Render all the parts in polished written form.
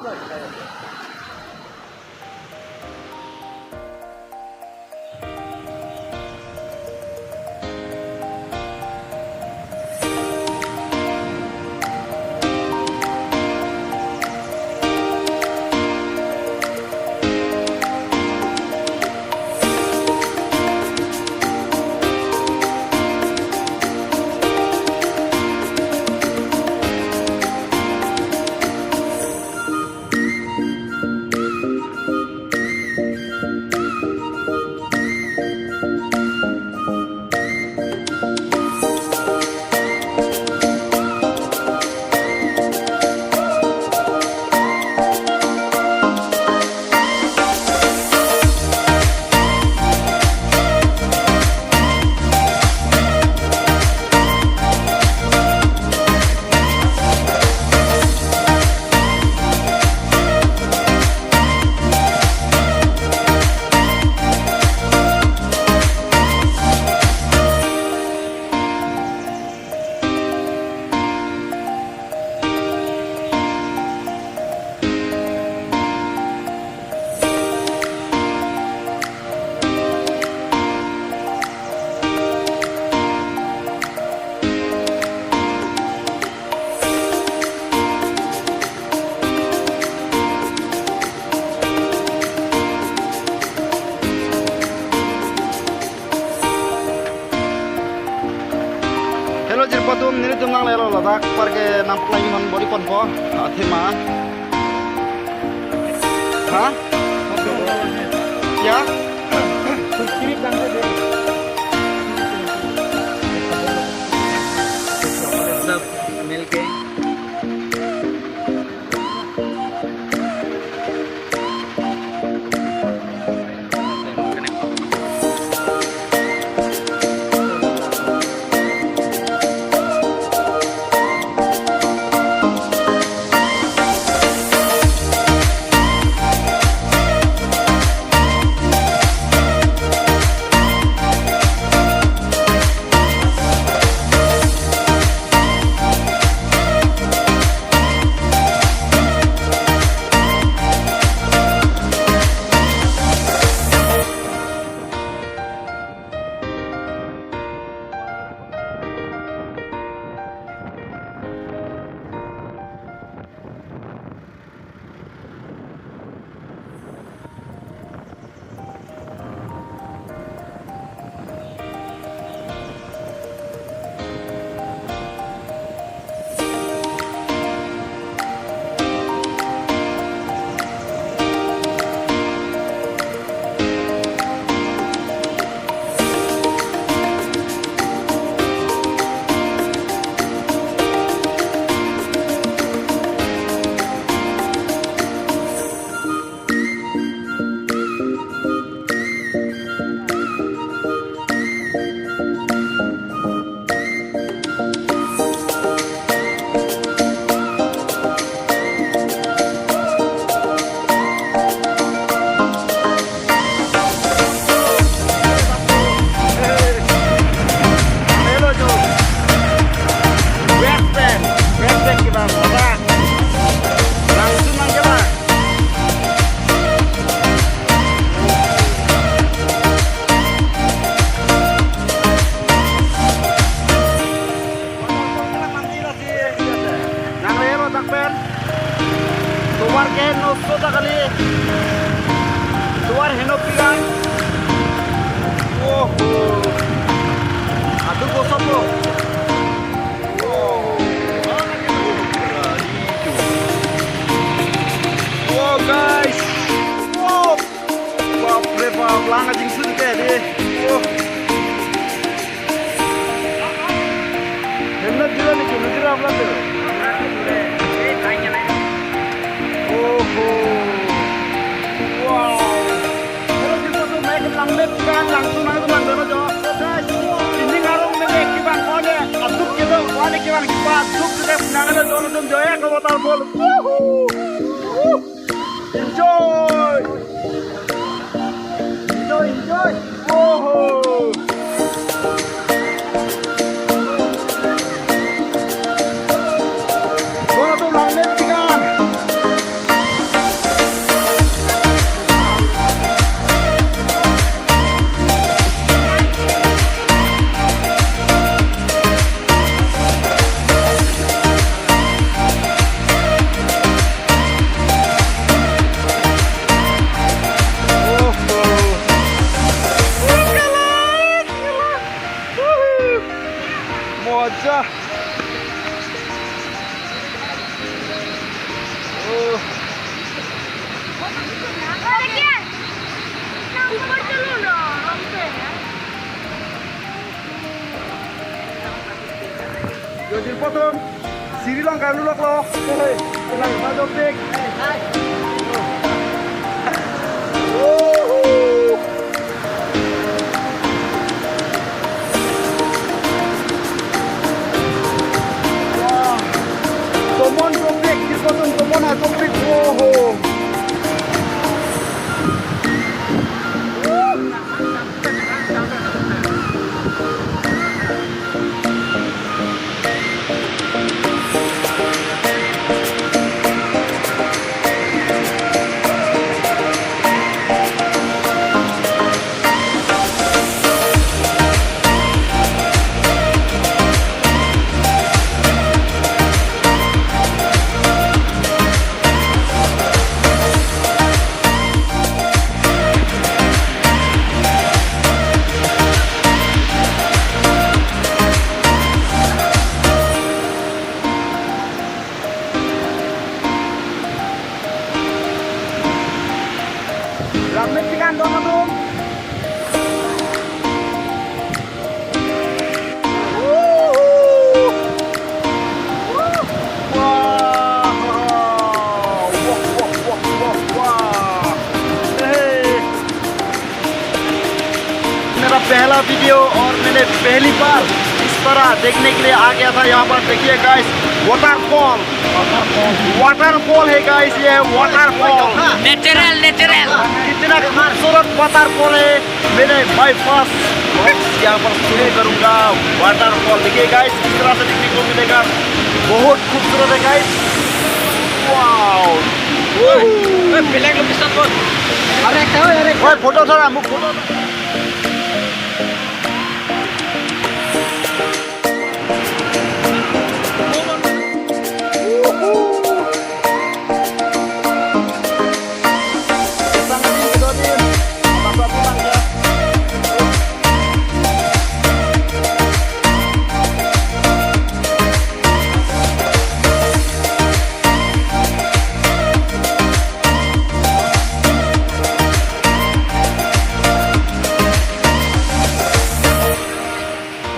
Hello jirpatum nini tungang lelo ladak parke nampak lagi mon body pon po thema ha ya सब मिलके Tuar ken osso ta kali tuar henopigan oh adu kosopo oh guys wow baple bap langa jing sun ke di oh henna dira ni dira apla de wow kalau kita tuh naik langit kan langsung naik bandara jo guys ini ngarong naik kiban kone aduk gitu kone kiban kibat aduk kita nangan dono joya kalau tal bol enjoy enjoy enjoy wow kalau tuh langit kan bilang kan lu lo. Bilang pada big. Wah, tomon topik, kita tomon ha topik. Oh. Ramai ikan dong tuh. मेरा पहला वीडियो और मैंने पहली बार इस तरह देखने के लिए आ गया था। यहाँ पर देखिए गाइस वाटरफॉल है गाइस, ये वाटरफॉल नेचुरल नेचुरल कितना खूबसूरत वाटरफॉल है। मैंने बाई फर्स्ट यहाँ पर शुरू करूँगा वाटरफॉल। देखिए गाइस किस तरह से देखने को मिलेगा, बहुत खूबसूरत है गाइस। वाओ बिलैक लोकेशन बोल अरे फोटो थोड़ा मुख photo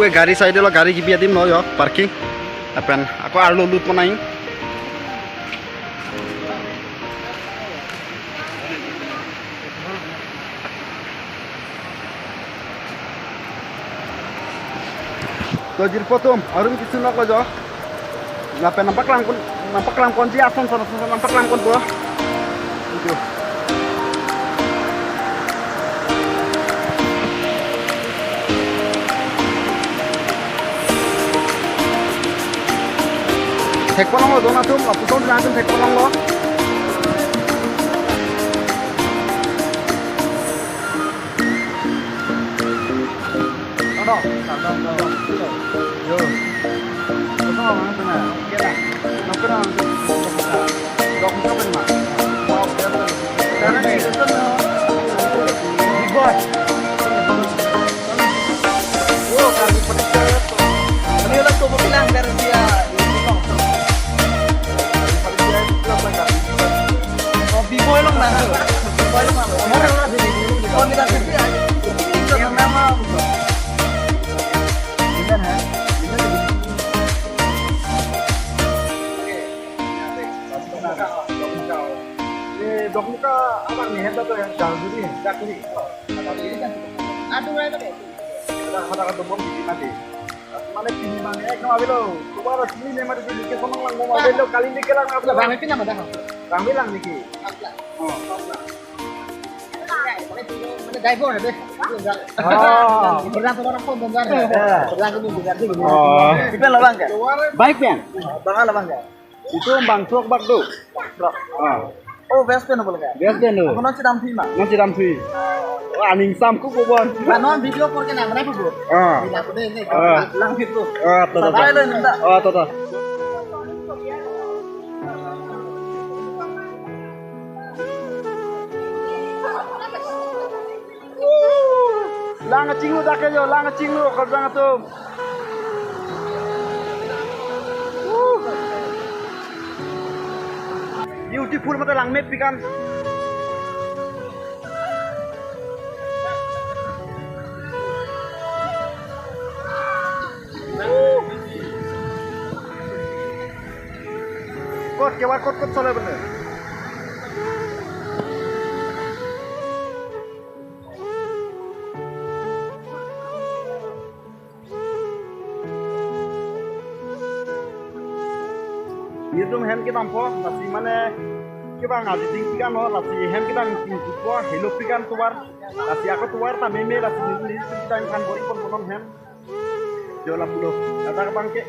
gue garis side lo garis gibi adim no yo parking apan aku arlo lut manai to jir potom arum kisu nak lo jo ngapain nampak lang kon ji ason nampak lang kon to itu Tekpolang lo dona tum, apusong dinatum tekpolang lo. Ano? Yo. Pusong lo mana tuna? Kira. Nakura ang dok mo pa ma. Wow, kaya. Sana ni ito na. Big boy. Oh, kami pa rin tayo. Ano yung lang to bilang dari dia. Biboy lang na. Biboy lang na. Orang na din. Kalau kita sendiri aja. Ini yang nama. Ini ha. Ini dok muka apa nih? Hendak tuh yang jauh dulu nih. Jak ini. Aduh, aduh. Kita kata bom di mati. Mana sini mana? Kamu ambil lo. Coba sini nih mati di ke somang lang mau ambil lo kali ini kelang apa? Bang itu nama dah. Bang bilang niki. Oh. Mana driver ada? Oh. Pernah ke orang pun bongkar. Pernah ke bongkar sih. Oh. Itu lo bang kan? Baik kan? Bang lo bang kan? Itu bang truk bak do. Truk. Oh, Western boleh kan? Western lo. Aku nanti damping mah. Nanti damping. Aning sam ku bobon. Kanon video por ke namanya apa, Bro? Tidak boleh ini. Lang itu. Tuh. Oh, tuh. Lang cinglu dak jo, lang cinglu kerja tuh. Beautiful mata lang map pikan. kewa kot sole bener. Yidum hem kita tampo, nasi mana kita ngaji tinggi kan lo, nasi hem kita tinggi kuah, hello pikan tuar, nasi aku tuar, tapi me nasi ini kita yang kan bori pon hem, jola pulo, kata ke bangke,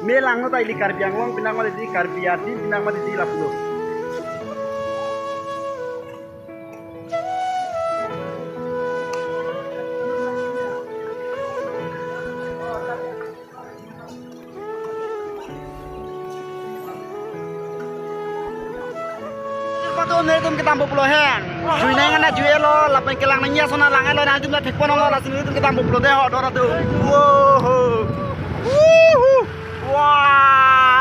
me langno tak ili karbiang long, pinang mati di karbiati, pinang mati di lapulo. Pakai nih kita ambil pulau hen, cuy nengan aja jual lo, lapan kelang nanya sona langai lo nanti kita tekpon lo langsung itu kita ambil pulau deh, dora tuh, wow, wah.